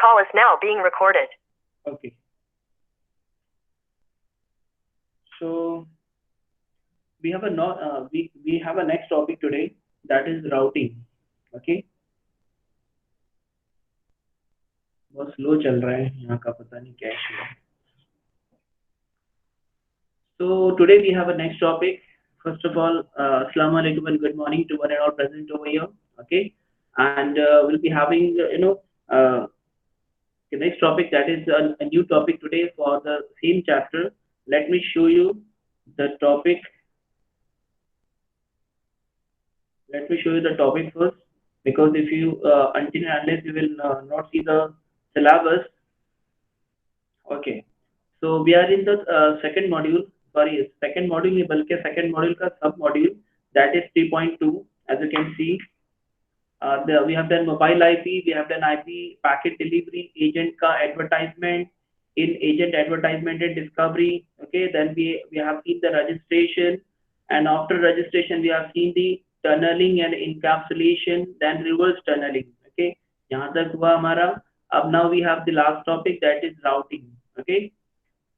call is now being recorded. Okay. So we have we have a next topic today, that is routing. Okay. बहुत slow चल रहा है यहाँ का, पता नहीं क्या issue है. So today we have a next topic. First of all, Assalamu alaikum and good morning to one and all present over here. Okay, and we'll be having the next topic, that is a new topic today for the same chapter. Let me show you the topic. Let me show you the topic first, because if you until and unless you will not see the syllabus. Okay, so we are in the second module. Sorry, second module नहीं बल्कि second module का sub module, that is 3.2. As you can see, we have done mobile IP, we have done IP packet delivery, agent ka advertisement, in agent advertisement and discovery. Okay, then we have seen the registration, and after registration we have seen the tunneling and encapsulation, then reverse tunneling. Okay, यहाँ तक हुआ हमारा. अब now we have the last topic, that is routing. Okay,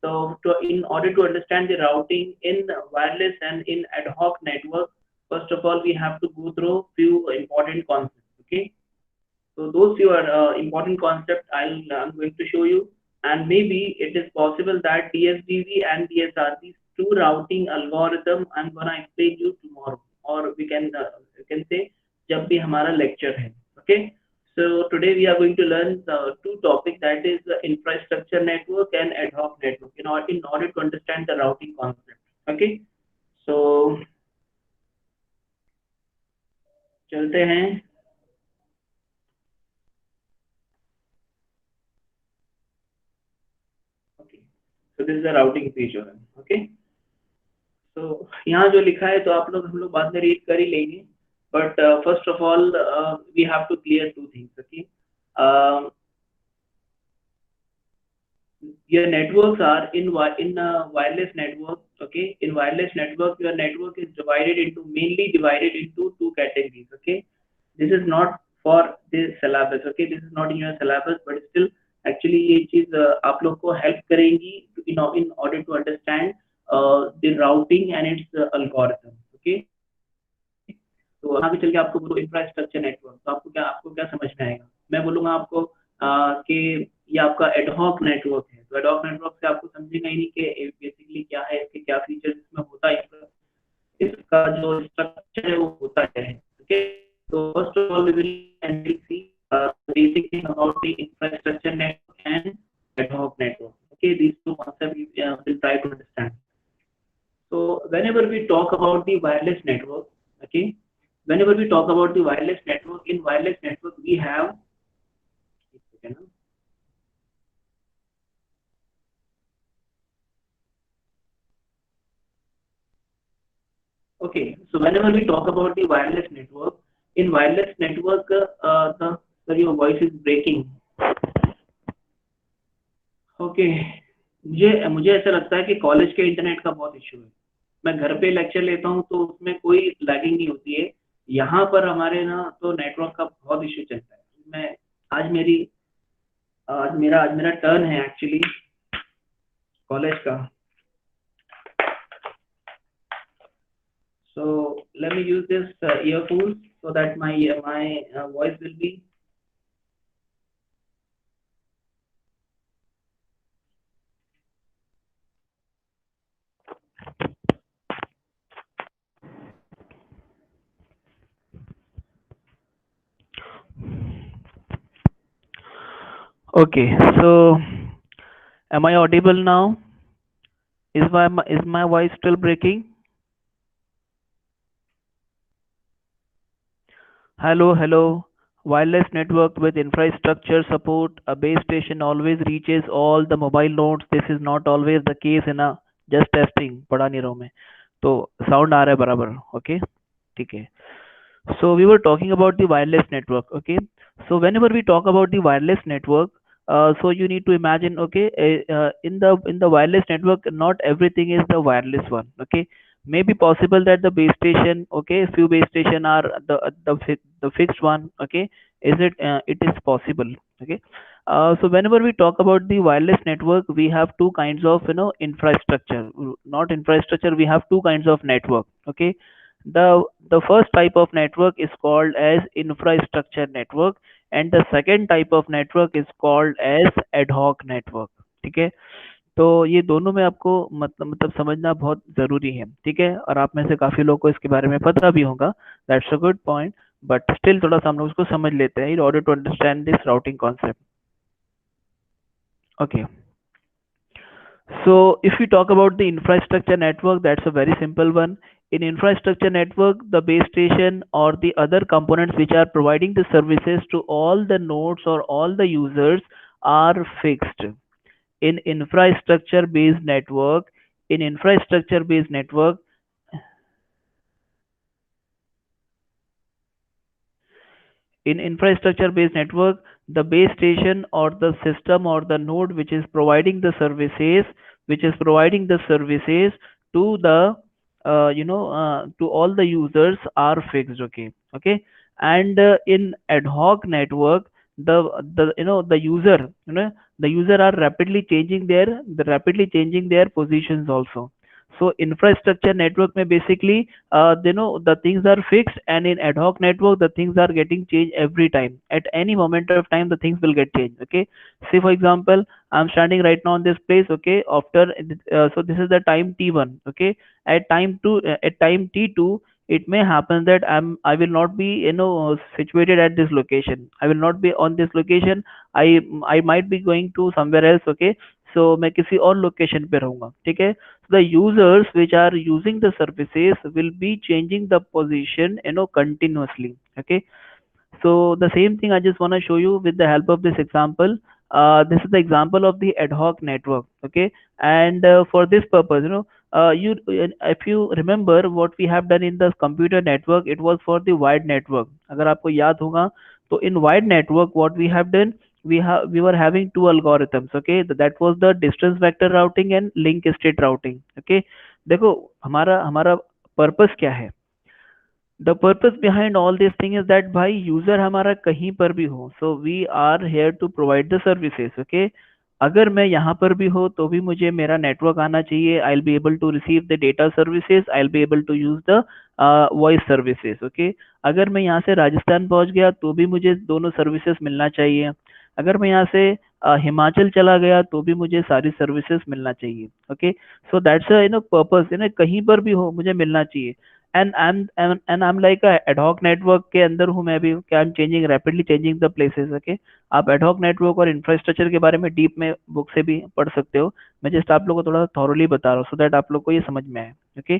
so in order to understand the routing in wireless and in ad hoc network, first of all we have to go through few important concepts. Okay, so those few are important concepts I'm going to show you, and maybe it is possible that DSDV and DSR, these two routing algorithm, I'm gonna explain you tomorrow, or we can you can say जब भी हमारा lecture है. Okay, so today we are going to learn two topics, that is infrastructure network and ad hoc network, in order to understand the routing concept. Okay, so चलते हैं. Okay, so this is the routing page. Okay, so यहाँ जो लिखा है तो आप लोग हम लोग बाद में read कर ही लेंगे, but first of all we have to clear two things. Okay, your networks are in wireless network. Okay, in wireless network your network is mainly divided into two categories. Okay, this is not for the syllabus. Okay, this is not in your syllabus, but still actually ये चीज आप लोग को help करेंगी in order to understand the routing and its algorithm. Okay, तो आगे चल के आपको बोलो इंफ्रास्ट्रक्चर नेटवर्क, तो आपको क्या समझ में आएगा. मैं बोलूंगा आपको कि ये आपका एडहॉक नेटवर्क है, तो एडहॉक नेटवर्क से आपको समझेगा ही नहीं कि बेसिकली क्या है, इसके क्या फीचर्स इसमें होता है, इसका जो स्ट्रक्चर है वो होता है. ओके, तो first of all we will see basic thing about the infrastructure network and ad hoc network. Okay, these two concepts we will try to understand. So whenever we talk about the wireless network, okay, whenever we talk about the wireless network, in wireless network we have, okay, so whenever we talk about the wireless network, in wireless network sorry, your voice is breaking. Okay, मुझे ऐसा लगता है कि college के internet का बहुत issue है. मैं घर पे लेक्चर लेता हूँ तो उसमें कोई लैगिंग नहीं होती है. यहाँ पर हमारे ना तो नेटवर्क का बहुत इश्यू चलता है. मैं आज मेरा टर्न है एक्चुअली कॉलेज का. So let me use this earphones so that my voice will be. Okay, so am I audible now? Is my voice still breaking? Hello. Wireless network with infrastructure support. A base station always reaches all the mobile nodes. This is not always the case in a just testing. पढ़ा नहीं रहा हूँ मैं, तो sound आ रहा है बराबर. Okay, ठीक है. So we were talking about the wireless network. Okay, so whenever we talk about the wireless network, so you need to imagine, okay, in the wireless network, not everything is the wireless one. Okay, may be possible that the base station, okay, few base station are the fixed one. Okay, it is possible. Okay, So whenever we talk about the wireless network, we have two kinds of infrastructure. Not infrastructure. We have two kinds of network. Okay, the first type of network is called as infrastructure network, and the second type of network is called as ad hoc network. ठीक है, तो ये दोनों में आपको मतलब समझना बहुत ज़रूरी है, ठीक है? और आप में से काफ़ी लोगों को इसके बारे में पता भी होगा, that's a good point, but still थोड़ा-सा हम लोग इसको समझ लेते हैं in order to understand this routing concept. Okay, so if we talk about the infrastructure network, that's a very simple one. In infrastructure network, the base station or the other components which are providing the services to all the nodes or all the users are fixed. In infrastructure based network, in infrastructure based network, in infrastructure based network, the base station or the system or the node which is providing the services to the to all the users are fixed. Okay, okay. And in ad hoc network, the the user, the user are rapidly changing their positions also. So infrastructure network may basically the things are fixed, and in ad hoc network the things are getting changed every time. At any moment of time the things will get changed. Okay, say for example, I'm standing right now on this place. Okay, after so this is the time t1. Okay, at time t2, it may happen that I will not be situated at this location. I will not be on this location. I might be going to somewhere else. Okay, so मैं किसी और location पे रहूंगा, ठीक है? The users which are using the services will be changing the position continuously. Okay, so the same thing I just want to show you with the help of this example. This is the example of the ad hoc network. Okay, and for this purpose, if you remember what we have done in the computer network, it was for the wide network. अगर आपको याद होगा, तो in wide network what we have done, we were having two algorithms. Okay, that was the distance vector routing and link state routing. Okay, देखो हमारा हमारा purpose क्या है? The purpose behind all this thing is that भाई user हमारा कहीं पर भी हो, so we are here to provide the services. Okay, अगर मैं यहाँ पर भी हो तो भी मुझे मेरा नेटवर्क आना चाहिए, I will be able to receive the data services, I will be able to use the voice services. Okay, अगर मैं यहाँ से राजस्थान पहुँच गया तो भी मुझे दोनों सर्विसेज मिलना चाहिए, अगर मैं यहाँ से हिमाचल चला गया तो भी मुझे सारी सर्विसेज मिलना चाहिए। ओके, सो दैट्स पर्पस, कहीं पर भी हो मुझे मिलना चाहिए। And I am like ad hoc network के अंदर हूँ मैं भी, क्या I am changing rapidly changing the places. Okay, आप एडहॉक नेटवर्क और इंफ्रास्ट्रक्चर के बारे में डीप में बुक से भी पढ़ सकते हो, मैं जस्ट आप लोगों को थोड़ा थॉरली बता रहा हूँ सो दैट आप लोग को ये समझ में आए। Okay,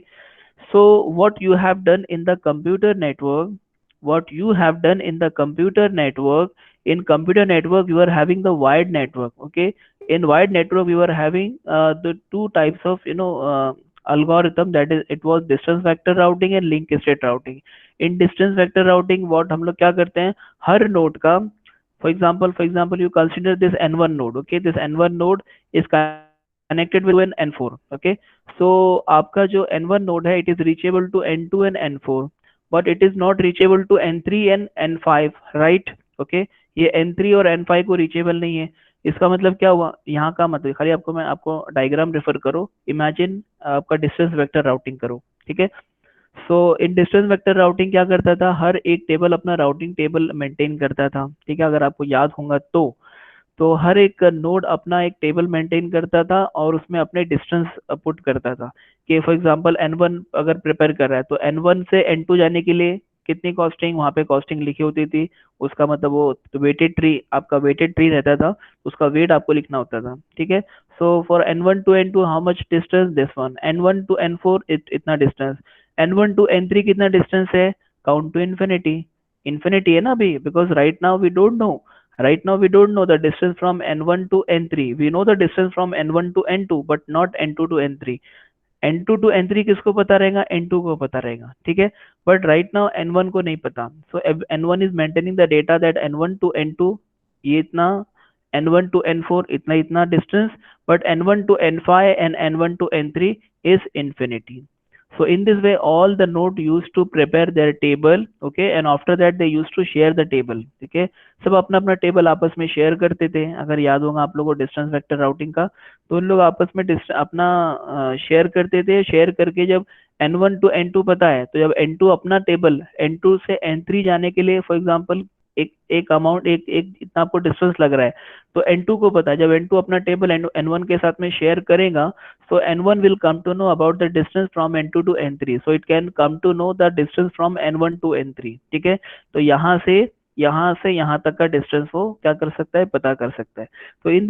so what you have done in the computer network, what you have done in the computer network, in computer network you are having the wide network. Okay, in wide network we were having the two types of algorithm, that is it was distance vector routing and link state routing. In distance vector routing what हम लोग क्या करते हैं, हर node का, for example you consider this n1 node. Okay, this n1 node is connected with n4. Okay, so आपका जो n1 node है, it is reachable to n2 and n4, but it is not reachable to n3 and n5, right? Okay, ये n3 और n5 को reachable नहीं है। इसका मतलब क्या हुआ, यहाँ का मतलब खाली आपको मैं आपको डायग्राम रेफर करो, इमेजिन आपका डिस्टेंस वेक्टर राउटिंग करो, ठीक है? सो इन डिस्टेंस वेक्टर राउटिंग क्या करता था, हर एक टेबल अपना राउटिंग टेबल मेंटेन करता था, ठीक है? अगर आपको याद होगा तो हर एक नोड अपना एक टेबल मेंटेन करता था और उसमें अपने डिस्टेंस पुट करता था कि फॉर एग्जांपल n1 अगर प्रिपेयर कर रहा है तो n1 से n2 जाने के लिए कितनी कॉस्टिंग, वहाँ पे कॉस्टिंग लिखी होती थी, उसका मतलब वो तो वेटेड ट्री, आपका वेटेड ट्री रहता था, उसका वेट आपको लिखना होता था, ठीक है? So for n1 to n2 how much distance, this one, n1 to n4 इतना डिस्टेंस, n1 टू n3 कितना डिस्टेंस है, काउंट टू इन्फिनिटी, इन्फिनिटी है ना अभी, because right now we don't know the distance from n1 to n3, we know the distance from n1 to n2 but not n2 to n3, n2 to n3 किसको पता रहेगा, n2 को पता रहेगा, ठीक है? बट राइट नाउ n1 को नहीं पता, so n1 is maintaining the data that n1 to n2 ये इतना, n1 टू n4 इतना इतना distance, but n1 to n5 and n1 to n3 is infinity. So in this way, all the node used to prepare their table, okay, and after that they used to share the table, ठीक है। सब अपना अपना table आपस में share करते थे, अगर याद होगा आप लोगों को डिस्टेंस वेक्टर राउटिंग का, तो उन लोग आपस में अपना शेयर करते थे। शेयर करके जब N1 टू N2 पता है, तो जब N2 अपना टेबल N2 से N3 जाने के लिए, फॉर एग्जांपल एक एक अमाउंट, एक एक इतना आपको डिस्टेंस लग रहा है, तो N2 को पता है, जब N2 अपना टेबल N1 के साथ में शेयर करेगा, so N1 will come to know about the distance from N2 to N3, so it can come to know the distance from N1 to N3, ठीक है। तो यहाँ से यहाँ तक का डिस्टेंस वो क्या कर सकता है, पता कर सकता है। तो in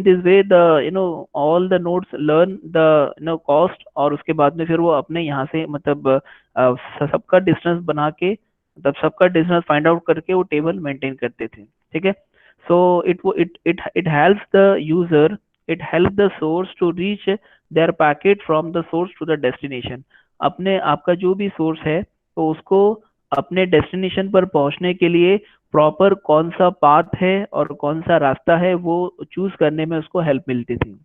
this way the all the nodes learn the cost, और उसके बाद में फिर वो अपने यहाँ से मतलब सबका डिस्टेंस बना के, मतलब सबका डिस्टेंस फाइंड आउट करके वो टेबल मेंटेन करते थे, ठीक है। So it helps the user, it helps the source to reach their packet from the source to the destination। अपने आपका जो भी सोर्स है, तो उसको अपने डेस्टिनेशन पर पहुंचने के लिए प्रॉपर कौन सा पाथ है और कौन सा रास्ता है, वो चूज करने में उसको हेल्प मिलती थी,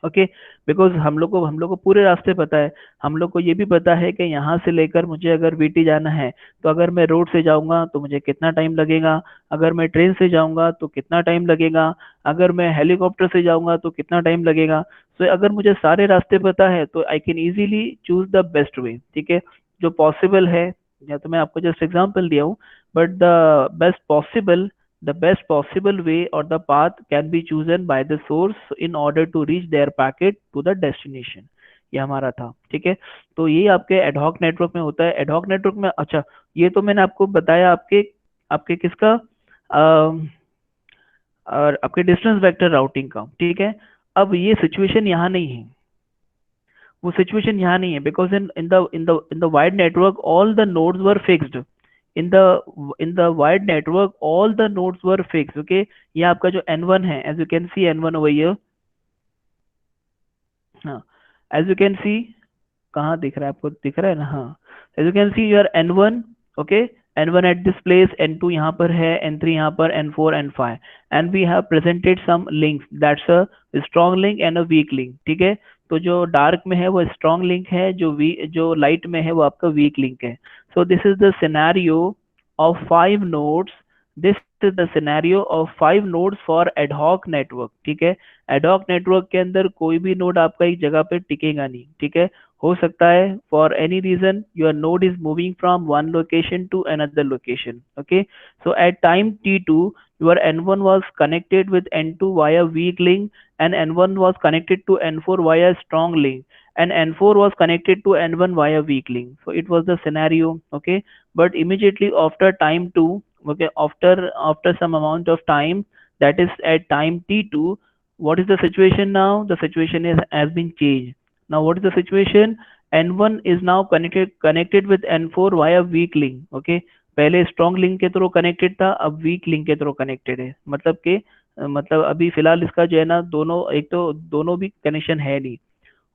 ओके। बिकॉज हम लोग को पूरे रास्ते पता है। हम लोग को ये भी पता है कि यहाँ से लेकर मुझे अगर वीटी जाना है, तो अगर मैं रोड से जाऊंगा तो मुझे कितना टाइम लगेगा, अगर मैं ट्रेन से जाऊंगा तो कितना टाइम लगेगा, अगर मैं हेलीकॉप्टर से जाऊंगा तो कितना टाइम लगेगा। सो अगर मुझे सारे रास्ते पता है, तो I can easily choose the best way, ठीक है, जो पॉसिबल है। या तो मैं आपको जस्ट एग्जांपल दिया हूँ, but best possible the best possible way or the path can be chosen by the source in order to reach their packet to the destination। ये हमारा था, ठीक है। तो ये आपके एडहॉक नेटवर्क में होता है। एडहॉक नेटवर्क में, अच्छा, ये तो मैंने आपको बताया आपके आपके किसका, और आपके डिस्टेंस वेक्टर राउटिंग का, ठीक है। अब ये सिचुएशन यहाँ नहीं है, वो सिचुएशन यहाँ नहीं है, because in the wide network all the nodes were fixed. In the in the wide network all the nodes were fix, okay. ये आपका जो N1 है, as you can see N1 over here, हाँ, as you can see, कहाँ दिख रहा है आपको, दिख रहा है ना, हाँ। As you can see your N1, okay, N1 at this place, N2 यहाँ पर है, N3 यहाँ पर, N4 N5, and we have presented some links, that's a strong link and a weak link, ठीक है। तो जो डार्क में है वो स्ट्रॉन्ग लिंक है, जो लाइट में है वो आपका वीक लिंक है। So this is the scenario of 5 nodes, this is the scenario of 5 nodes for ad hoc network, ठीक है। एडहॉक नेटवर्क के अंदर कोई भी नोड आपका एक जगह पे टिकेगा नहीं, ठीक है। हो सकता है for any reason your node is moving from one location to another location, okay. So at time T2 your N1 was connected with N2 via weak link, and N1 was connected to N4 via strong link, and N4 was connected to N1 via weak link. So it was the scenario, okay. But immediately after time 2, okay, after some amount of time, that is at time T2, what is the situation now? The situation is has been changed. Now what is the situation? N1 is now connected with N4 via weak link, okay। पहले strong link के through connected था, अब weak link के through connected है, मतलब कि मतलब अभी फिलहाल इसका जो है ना, दोनों, एक तो दोनों भी कनेक्शन है नहीं।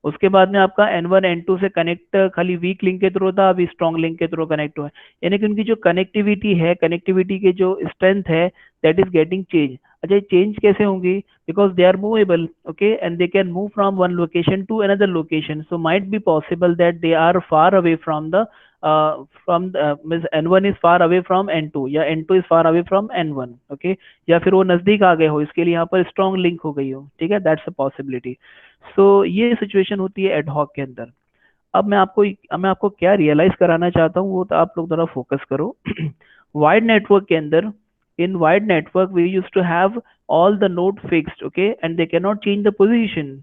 उसके बाद में आपका N1 N2 से कनेक्ट खाली वीक लिंक के थ्रू था, अभी स्ट्रॉन्ग लिंक के थ्रू कनेक्ट हुआ है। यानी कि उनकी जो कनेक्टिविटी है, कनेक्टिविटी के जो स्ट्रेंथ है, दैट इज गेटिंग चेंज। अच्छा, चेंज कैसे होंगी? Because they are movable, okay, and they can move from one location to another location. So might be possible that they are far away from the means N1 is far away from N2, या N2 is far away from N1, okay. या फिर वो नजदीक आ गए हो, इसके लिए यहाँ पर स्ट्रॉन्ग लिंक हो गई हो, ठीक है, दैट्स अ पॉसिबिलिटी। सो ये सिचुएशन होती है एडहॉक के अंदर। अब मैं आपको क्या रियलाइज कराना चाहता हूँ, वो तो आप लोग जरा फोकस करो। वाइड नेटवर्क के अंदर, in wide network we use to have all the node fixed, okay, and they can not change the position,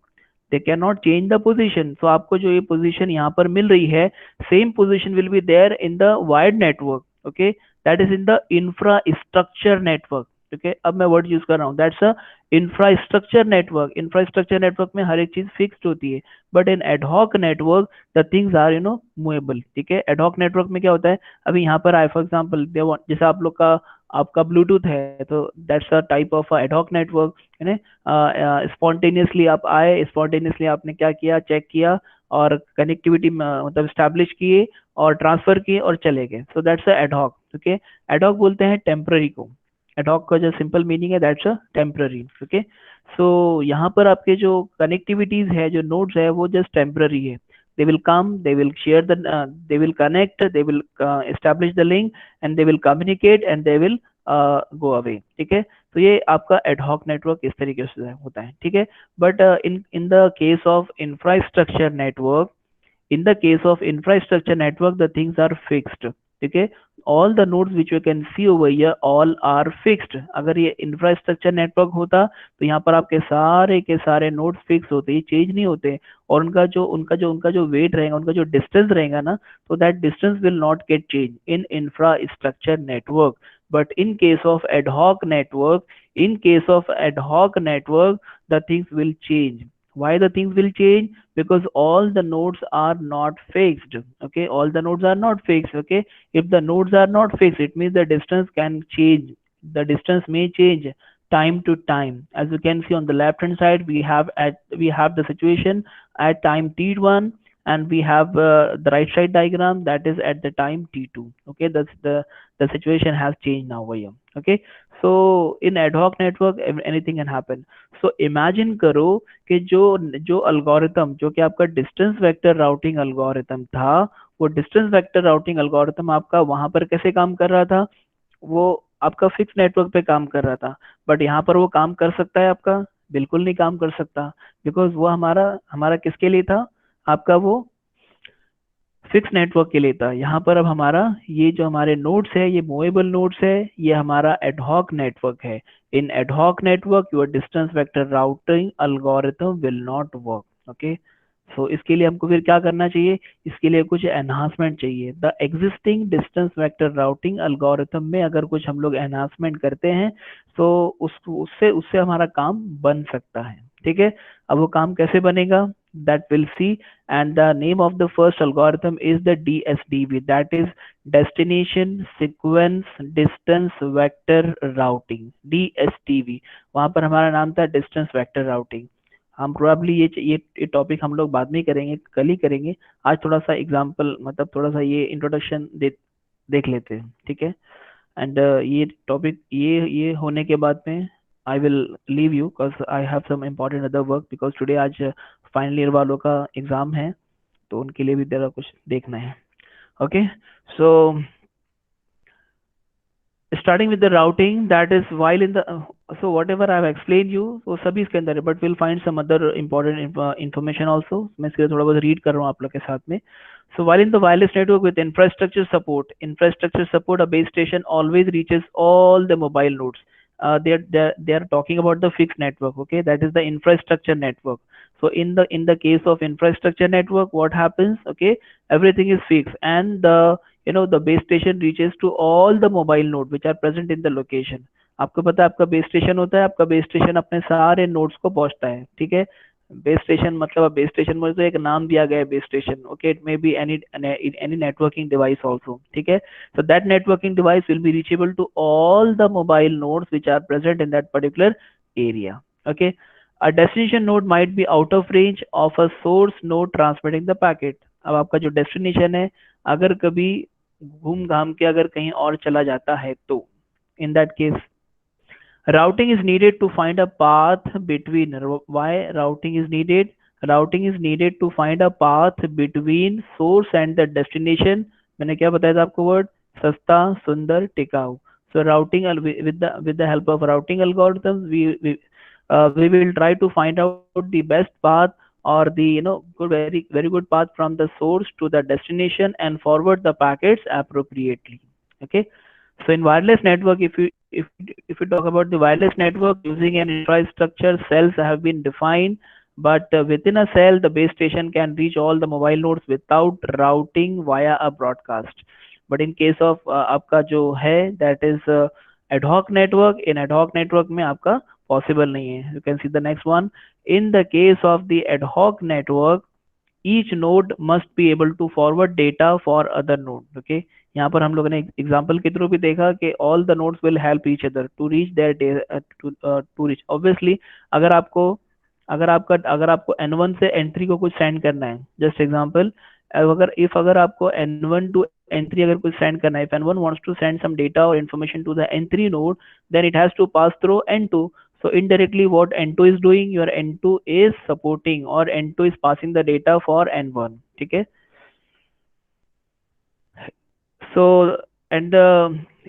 they can not change the position. So आपको जो ये पोजीशन यहाँ पर मिल रही है, same position will be there in the wide network, okay, that is in the infrastructure network, okay. अब मैं वर्ड यूज कर रहा हूँ, that's a infrastructure network. Infrastructure network में हर एक चीज फिक्स्ड होती है, but in ad hoc network the things are movable, ठीक है। एडहॉक नेटवर्क में क्या होता है, अभी यहाँ पर आए फॉर एग्जांपल, जैसे आप लोग का आपका ब्लूटूथ है, तो that's a type of ad hoc network, है ना। स्पॉन्टेनियसली आप आए, स्पॉन्टेनियसली आपने क्या किया, चेक किया, और कनेक्टिविटी मतलब स्टैब्लिश किए और ट्रांसफर किए और चले गए। So that's a ad hoc, okay. Ad hoc बोलते हैं टेम्पररी को। एडहॉक का जो सिंपल मीनिंग है, दैट्स अ टेम्पररी, ओके। सो यहाँ पर आपके जो कनेक्टिविटीज है, जो नोड्स है, वो जस्ट टेम्पररी है। They will come, they will share they will connect, they will establish the link, and they will communicate, and they will go away. ठीक है, तो ये आपका एडहॉक नेटवर्क इस तरीके से होता है. ठीक है, but in the case of infrastructure network, in the case of infrastructure network, the things are fixed. ठीक है, all the nodes which you can see over here all are fixed. अगर ये infrastructure network होता तो यहाँ पर आपके सारे के सारे nodes fix होते, ये change नहीं होते. और उनका जो weight रहेगा, उनका जो distance रहेगा ना, तो that distance will not get changed in infrastructure network. But in case of ad hoc network, the things will change. Why the things will change? Because all the nodes are not fixed. Okay, all the nodes are not fixed. Okay, if the nodes are not fixed, it means the distance can change. The distance may change time to time. As you can see on the left hand side, we have the situation at time t1, and we have the right side diagram that is at the time t2. Okay, that's the situation has changed now over here. Okay, so in ad hoc network anything can happen. So imagine करो कि जो जो algorithm, जो कि आपका distance vector routing algorithm था, वो distance vector routing algorithm आपका वहां पर कैसे काम कर रहा था? वो आपका फिक्स नेटवर्क पे काम कर रहा था. बट यहाँ पर वो काम कर सकता है आपका? बिल्कुल नहीं काम कर सकता. बिकॉज वो हमारा हमारा किसके लिए था? आपका वो फिक्स नेटवर्क के लिए था. यहाँ पर अब हमारा ये जो हमारे नोड्स है, ये मूवेबल नोड्स है, ये हमारा एडहॉक नेटवर्क है. In ad hoc network your distance vector routing algorithm will not work. Okay, so इसके लिए हमको फिर क्या करना चाहिए? इसके लिए कुछ एनहांसमेंट चाहिए. The existing distance vector routing algorithm में अगर कुछ हम लोग एनहांसमेंट करते हैं तो उससे उससे हमारा काम बन सकता है. ठीक है, अब वो काम कैसे बनेगा? that we'll see. And the name of the first algorithm is the DSDV, that is destination sequence distance vector routing. DSTV, वहां पर हमारा नाम था डिस्टेंस वेक्टर राउटिंग. हम प्रोबेबली ये टॉपिक हम लोग बाद में करेंगे, कल ही करेंगे. आज थोड़ा सा एग्जांपल, मतलब थोड़ा सा ये इंट्रोडक्शन देख लेते हैं. ठीक है, एंड ये टॉपिक ये होने के बाद में I will leave you because I have some important other work. Because today आज फाइनल ईयर वालों का एग्जाम है, तो उनके लिए भी तेरा कुछ देखना है. Okay, so starting with the routing, that is while in the so whatever I have explained you वो सभी इसके अंदर है, but we'll find some other important information also. मैं इसके थोड़ा बहुत रीड कर रहा हूँ आप लोग के साथ में. So while in the wireless network with infrastructure support, a base station always reaches all the mobile nodes. They are talking about the fixed network. Okay, that is the infrastructure network. So in the case of infrastructure network, what happens? Okay, everything is fixed, and the base station reaches to all the mobile node which are present in the location. आपको पता है आपका base station होता है, आपका base station अपने सारे nodes को पहुंचता है. ठीक है, बेस स्टेशन मतलब बेस स्टेशन में तो एक नाम दिया गया है base station. Okay, it may be any networking device also. ठीक है, so that networking device will be reachable to all the mobile nodes which are present in that particular area. Okay, a destination node might be out of range of a source node transmitting the packet. अब आपका जो destination है अगर कभी घूम घाम के अगर कहीं और चला जाता है तो in that case routing is needed to find a path between. Why routing is needed? Routing is needed to find a path between source and the destination. मैंने क्या बताया था आपको वर्ड? सस्ता, सुंदर, टिकाऊ. So routing with the help of routing algorithms, we will try to find out the best path or the very good path from the source to the destination and forward the packets appropriately. Okay, so in wireless network, if you talk about the wireless network using an infrastructure, cells have been defined, but within a cell the base station can reach all the mobile nodes without routing via a broadcast. But in case of आपका जो है that is ad hoc network, in ad hoc network में आपका possible नहीं है. You can see the next one. In the case of the ad hoc network, each node must be able to forward data for other node. Okay, यहाँ पर हम लोगों ने example के थ्रू भी देखा कि all the nodes will help each other to reach their to reach. Obviously अगर आपको N1 से N3 को कुछ सेंड करना है, जस्ट एग्जांपल, अगर आपको N1 to N3 अगर कुछ सेंड करना है, if N1 wants to send some data or information to the N3 node, then it has to pass through N2. So indirectly what N2 is doing, your N2 is supporting or N2 is passing the data for N1. ठीक है. So, and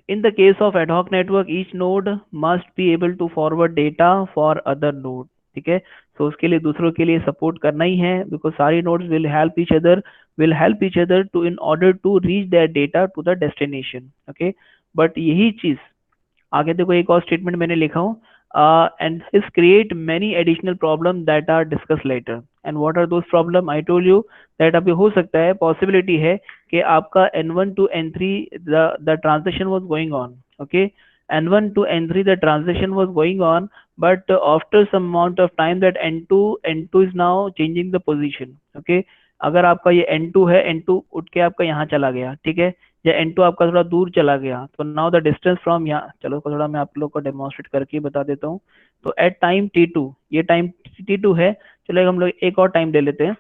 in the case of ad hoc network, each node must be able to forward data for other node. ठीक है. So उसके लिए दूसरों के लिए support करना ही है, because सारी nodes will help each other to in order to reach their data to the destination. Okay. But यही चीज आगे देखो, एक और स्टेटमेंट मैंने लिखा हूँ, and this create many additional problem that are discuss later. And what are those problem? I told you that अभी हो सकता है, पॉसिबिलिटी है कि आपका N1 to N3 the transition was going on. Okay, N1 to N3 the transition was going on, but after some amount of time that N2 is now changing the position. Okay, अगर आपका ये N2 है, N2 उठ के आपका यहाँ चला गया, ठीक है, या N2 आपका थोड़ा दूर चला गया, तो नाउ द डिस्टेंस फ्रॉम यहाँ, चलो थोड़ा मैं आप लोग को डेमोन्स्ट्रेट करके बता देता हूँ. तो एट टाइम T2, ये टाइम T2 है, चलो हम लोग एक और टाइम ले लेते हैं.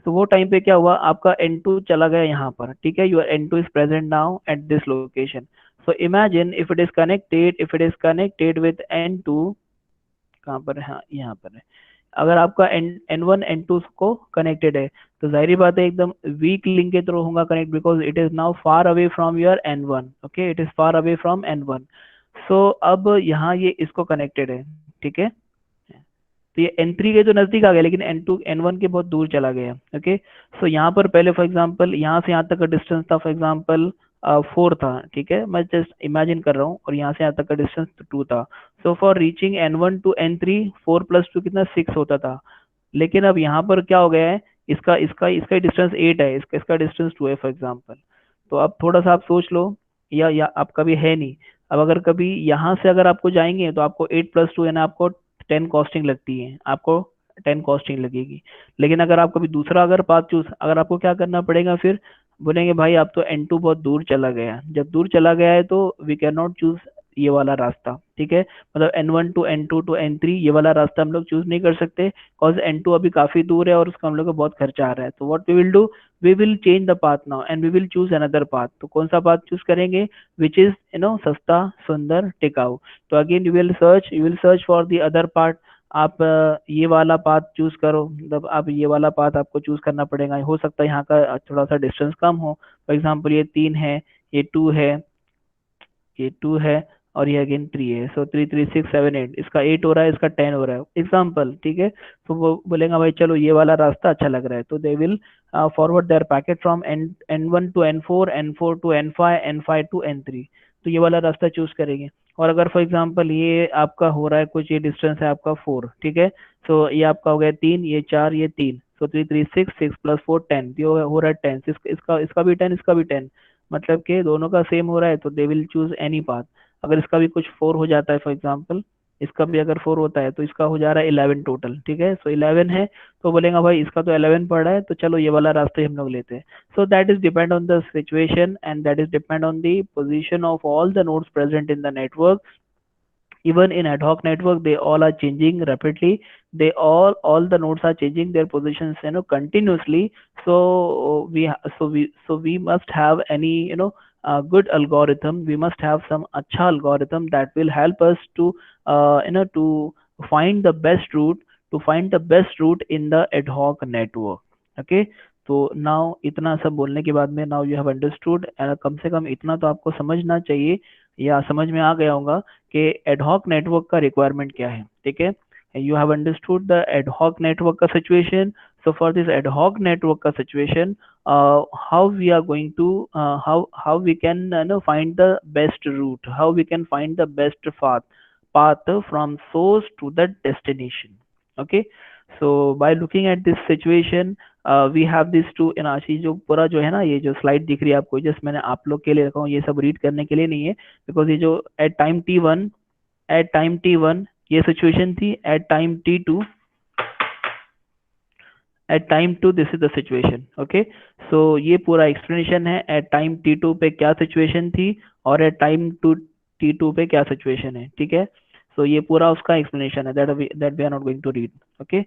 तो वो टाइम पे क्या हुआ, आपका N2 चला गया यहाँ पर, ठीक है, your N2 is present now at this location. So imagine if it is connected with N2, कहाँ पर है, हाँ यहाँ पर है. अगर आपका N1 N2 को कनेक्टेड है, तो जाहिर बात है एकदम वीक लिंक के थ्रू होगा connect, because it is now far away from your N1. Okay, it is far away from N1. सो अब यहाँ ये इसको कनेक्टेड है, ठीक है. तो ये N3 के तो नजदीक आ गया, लेकिन N2 N1 के बहुत दूर चला गया. ओके, सो यहाँ पर पहले फॉर एग्जांपल यहाँ से यहाँ तक का डिस्टेंस था, फॉर एग्जांपल 4 था, ठीक है, मैं जस्ट इमेजिन कर रहा हूँ, और यहाँ से यहाँ तक का डिस्टेंस 2 था. So for reaching N1 to N3, 4 + 2 कितना 6 होता था. लेकिन अब यहाँ पर क्या हो गया है, इसका इसका इसका डिस्टेंस 8 है, इसका इसका डिस्टेंस 2 है फॉर एग्जांपल. तो अब थोड़ा सा आप सोच लो, या आपका भी है नहीं. अब अगर कभी यहाँ से अगर आपको जाएंगे, तो आपको 8 + 2 यानी आपको 10 कॉस्टिंग लगती है, आपको 10 कॉस्टिंग लगेगी. लेकिन अगर आप कभी दूसरा अगर पाथ चूज, अगर आपको क्या करना पड़ेगा, फिर बोलेंगे भाई आप तो N2 बहुत दूर चला गया. जब दूर चला गया है तो वी कैन नॉट चूज ये वाला रास्ता, ठीक है, मतलब N1 to N2 to N3 ये वाला रास्ता हम लोग चूज नहीं कर सकते, कॉज N2 अभी काफी दूर है और उसका हम लोग को बहुत खर्चा आ रहा है. तो what we will do, we will change the path now and we will choose another path. तो कौन सा पाथ चूज करेंगे, विच इज सस्ता, सुंदर, टिकाऊ. तो again you will search for the other part. आप ये वाला पाथ चूज करो, मतलब आप ये वाला पाथ आपको चूज करना पड़ेगा. हो सकता है यहाँ का थोड़ा सा डिस्टेंस कम हो, फॉर एग्जाम्पल ये 3 है, ये 2 है, ये 2 है, और ये अगेन 3 है. सो 3 3 6 7 8, इसका 8 हो रहा है, इसका 10 हो रहा है, एग्जाम्पल, ठीक है. तो वो बोलेगा भाई चलो ये वाला रास्ता अच्छा लग रहा है, तो they will forward their packet from N1 to N4, N4 to N5, N5 to N3. तो ये वाला रास्ता चूज करेंगे. और अगर फॉर एग्जाम्पल ये आपका हो रहा है कुछ, ये डिस्टेंस है आपका 4, ठीक है, सो ये आपका हो गया 3, ये 4, ये 3, सो 3 3 6, 6 + 4 10, ये हो रहा है 10. इसका भी 10, इसका भी 10, मतलब कि दोनों का सेम हो रहा है, तो they will choose any path. अगर इसका भी कुछ 4 हो जाता है फॉर एग्जाम्पल, इसका भी अगर 4 होता है, तो इसका हो जा रहा है 11 टोटल, ठीक है. सो 11 है, तो बोलेगा भाई इसका तो 11 पड़ रहा है, तो चलो ये वाला रास्ता ही हम लोग लेते हैं. So that is depend on the situation, and that is depend on the position of all the nodes present in the network. Even in ad hoc network, they all are changing rapidly. They all the nodes are changing their positions, continuously. So we must have any, good algorithm. We must have some अच्छा algorithm that will help us to to find the best route, in the ad hoc network. Okay. तो now इतना सब बोलने के बाद में, now you have understood, कम से कम इतना तो आपको समझना चाहिए, या समझ में आ गया होगा कि एडहॉक नेटवर्क का रिक्वायरमेंट क्या है. ठीक है, you have understood the ad hoc network का situation. So for this ad hoc network का situation, how we are going to, how we can find the best route, how we can find the best path from source to the destination. Okay, so by looking at this situation, we have these two in आशी, जो पूरा जो है ना, ये जो slide दिख रही है आपको, जस्ट मैंने आप लोग के लिए रखा हूँ, ये सब रीड करने के लिए नहीं है, बिकॉज ये जो एट टाइम T1 ये सिचुएशन थी, at time 2 this is the situation. Okay, so ये पूरा एक्सप्लेनेशन है, एट टाइम T2 पे क्या सिचुएशन थी, और एट टाइम T2 पे क्या सिचुएशन है. ठीक है, सो ये पूरा उसका एक्सप्लेनेशन है, that we are not going to read. Okay,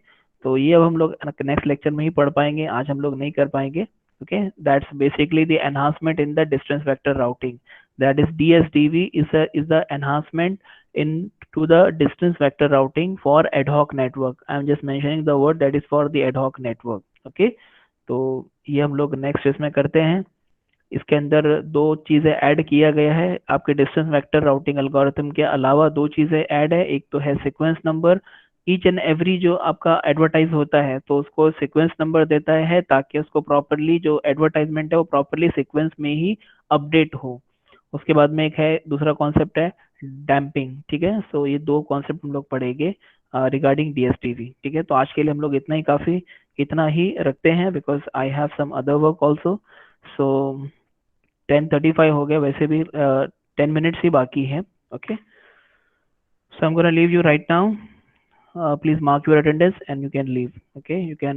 तो ये अब हम लोग नेक्स्ट लेक्चर में ही पढ़ पाएंगे, आज हम लोग नहीं कर पाएंगे. Okay, that's basically the enhancement in the distance vector routing. that is DSDV is the enhancement in to the distance vector routing for ad hoc network. I am just mentioning the word that is for the ad hoc network. Okay, तो ये हम लोग next इसमें करते हैं। इसके अंदर दो चीजें ऐड किया गया है आपके डिस्टेंस वेक्टर राउटिंग एल्गोरिथम के अलावा। दो चीजें ऐड है, एक तो है sequence number. Each and every जो आपका एडवर्टाइज होता है तो उसको सीक्वेंस नंबर देता है ताकि उसको प्रॉपरली जो एडवर्टाइजमेंट है वो प्रॉपरली सीक्वेंस में ही अपडेट हो। उसके बाद में एक है दूसरा कॉन्सेप्ट है डैम्पिंग। ठीक है, सो ये दो कॉन्सेप्ट हम लोग पढ़ेंगे रिगार्डिंग डीएसटीवी। ठीक है, तो आज के लिए हम लोग इतना ही रखते हैं because I have some other work also. So 10:35 हो गया, वैसे भी 10 मिनट्स ही बाकी है। Okay, so I'm gonna leave you right now. Please mark your attendance and you can leave. Okay, you can